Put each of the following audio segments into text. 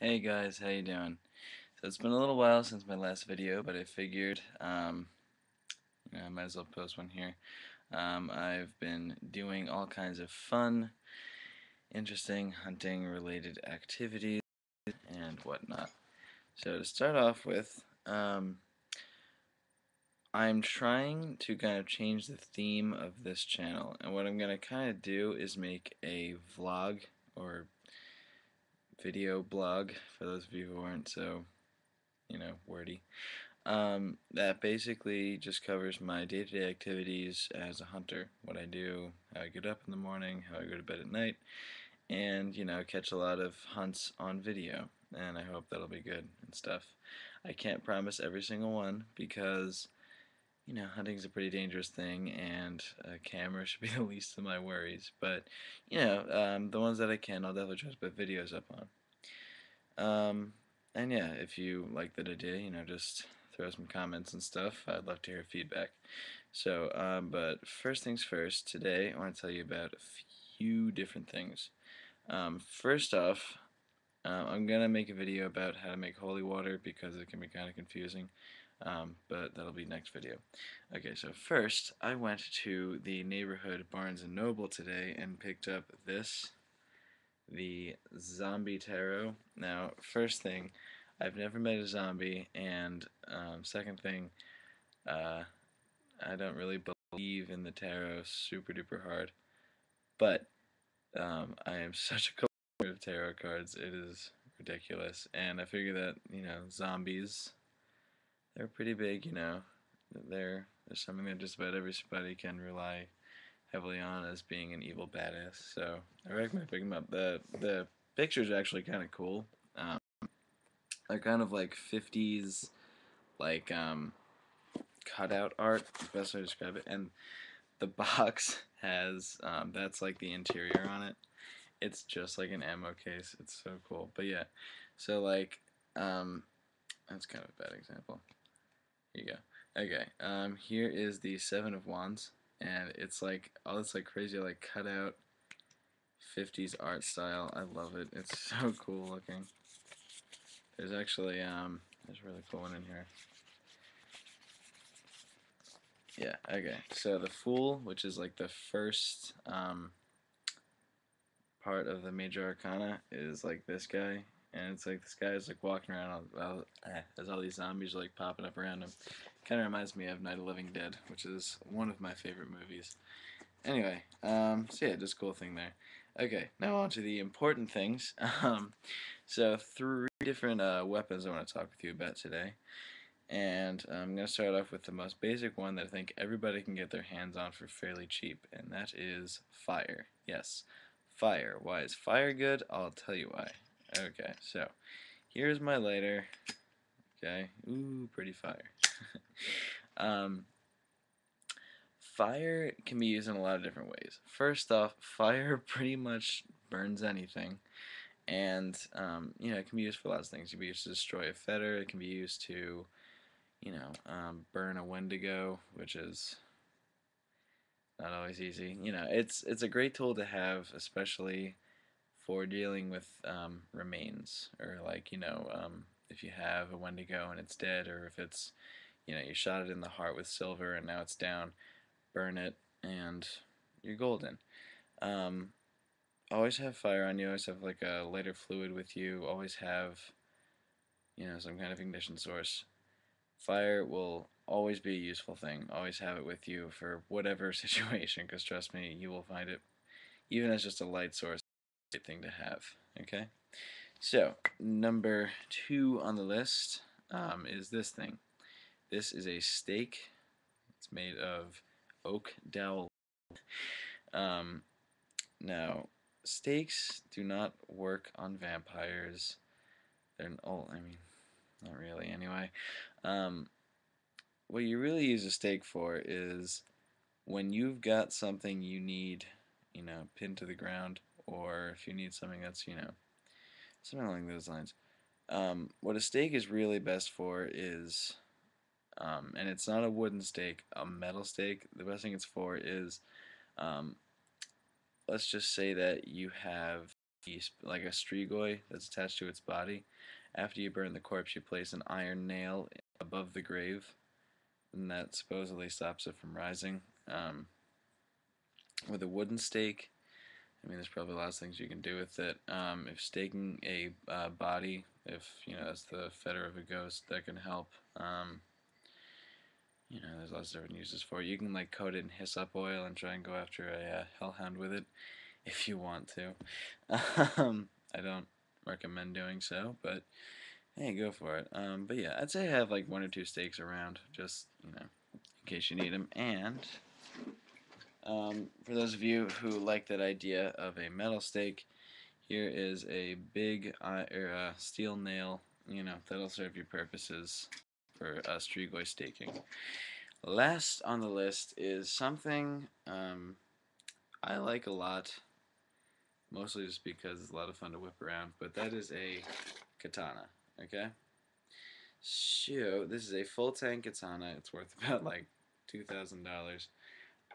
Hey guys, how you doing? So it's been a little while since my last video, but I figured I might as well post one here. I've been doing all kinds of fun, interesting hunting related activities and whatnot. So to start off with, I'm trying to kind of change the theme of this channel, and what I'm going to kind of do is make a vlog or video blog for those of you who aren't so, wordy. That basically just covers my day-to-day activities as a hunter. What I do, how I get up in the morning, how I go to bed at night, and, catch a lot of hunts on video. And I hope that'll be good and stuff. I can't promise every single one because, hunting's a pretty dangerous thing and a camera should be the least of my worries. But, the ones that I can, I'll definitely try to put videos up on. And yeah, if you like that idea, just throw some comments and stuff. I'd love to hear feedback. So, but first things first, today I want to tell you about a few different things. First off, I'm going to make a video about how to make holy water because it can be kind of confusing, but that'll be next video. Okay, so first, I went to the neighborhood Barnes & Noble today and picked up the zombie tarot. Now, first thing, I've never met a zombie, and second thing, uh, I don't really believe in the tarot super duper hard. But I am such a collector of tarot cards, it is ridiculous. And I figure that, zombies, they're pretty big, they're something that just about everybody can rely heavily on as being an evil badass. So I recommend picking them up. The pictures are actually kind of cool. Um, they're kind of like 50s like cutout art, the best way to describe it. And the box has that's like the interior on it. It's just like an ammo case. It's so cool. But yeah, so like that's kind of a bad example. Here you go. Okay, here is the Seven of Wands, and it's like all this like crazy like cutout 50s art style. I love it. It's so cool looking. There's actually there's a really cool one in here. Yeah, okay. So the Fool, which is like the first part of the major arcana, is like this guy, and it's like this guy is like walking around as all these zombies are like popping up around him. Kind of reminds me of Night of the Living Dead, which is one of my favorite movies. Anyway, so yeah, just cool thing there. Okay, now on to the important things. So three different weapons I want to talk with you about today. And I'm going to start off with the most basic one that I think everybody can get their hands on for fairly cheap, and that is fire. Yes, fire. Why is fire good? I'll tell you why. Okay, so here's my lighter. Okay, ooh, pretty fire. um, Fire can be used in a lot of different ways. First off, fire pretty much burns anything, and it can be used for lots of things. It can be used to destroy a fetter. It can be used to burn a Wendigo, which is not always easy. It's a great tool to have, especially for dealing with remains, or like if you have a Wendigo and it's dead, or if it's you shot it in the heart with silver and now it's down, burn it and you're golden. Um, Always have fire on you. Always have like a lighter fluid with you. Always have some kind of ignition source. Fire will always be a useful thing. Always have it with you for whatever situation, because trust me, you will find it, even as just a light source, a great thing to have. Okay? So, number 2 on the list is this thing. This is a stake. It's made of oak dowel. Um, Now, stakes do not work on vampires. I mean, not really anyway. Um, what you really use a stake for is when you've got something you need, pinned to the ground, or if you need something that's, something along those lines. What a stake is really best for is, and it's not a wooden stake, a metal stake. The best thing it's for is, um, let's just say that you have like a strigoi that's attached to its body. After you burn the corpse, you place an iron nail above the grave, and that supposedly stops it from rising. With a wooden stake, I mean, there's probably lots of things you can do with it. If staking a body, if that's the fetter of a ghost, that can help. There's lots of different uses for it. You can like coat it in hyssop oil and try and go after a hellhound with it if you want to. I don't recommend doing so, but hey, go for it. But yeah, I'd say have like one or two stakes around, just in case you need them. And for those of you who like that idea of a metal stake, here is a big steel nail. That'll serve your purposes for strigoi staking. Last on the list is something I like a lot, mostly just because it's a lot of fun to whip around, but that is a katana, okay? So, this is a full tank katana. It's worth about like $2,000.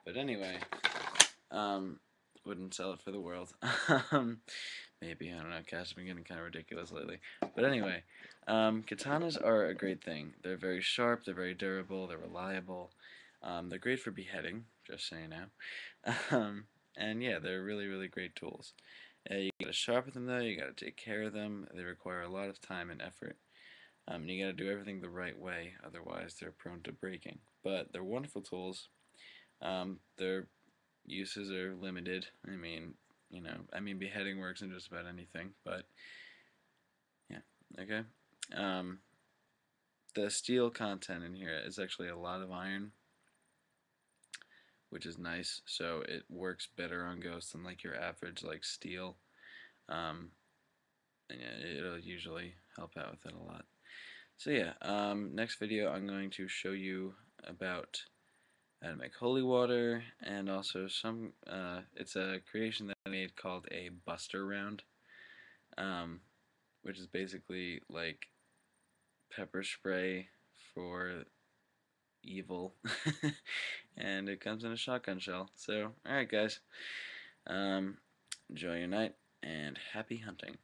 But anyway, um, wouldn't sell it for the world. Maybe, I don't know, cash has been getting kind of ridiculous lately. But anyway, katanas are a great thing. They're very sharp, they're very durable, they're reliable. They're great for beheading, just so you know. And yeah, they're really, really great tools. You gotta sharpen them though, you gotta take care of them. They require a lot of time and effort. And you gotta do everything the right way, otherwise they're prone to breaking. But they're wonderful tools. Their uses are limited. Beheading works in just about anything, but yeah, okay. Um, the steel content in here is actually a lot of iron, which is nice. So it works better on ghosts than like your average like steel. Um, and yeah, it'll usually help out with it a lot. So yeah, next video I'm going to show you about how to make holy water, and also it's a creation that I made called a buster round, which is basically like pepper spray for evil, and it comes in a shotgun shell. So, alright guys, enjoy your night, and happy hunting.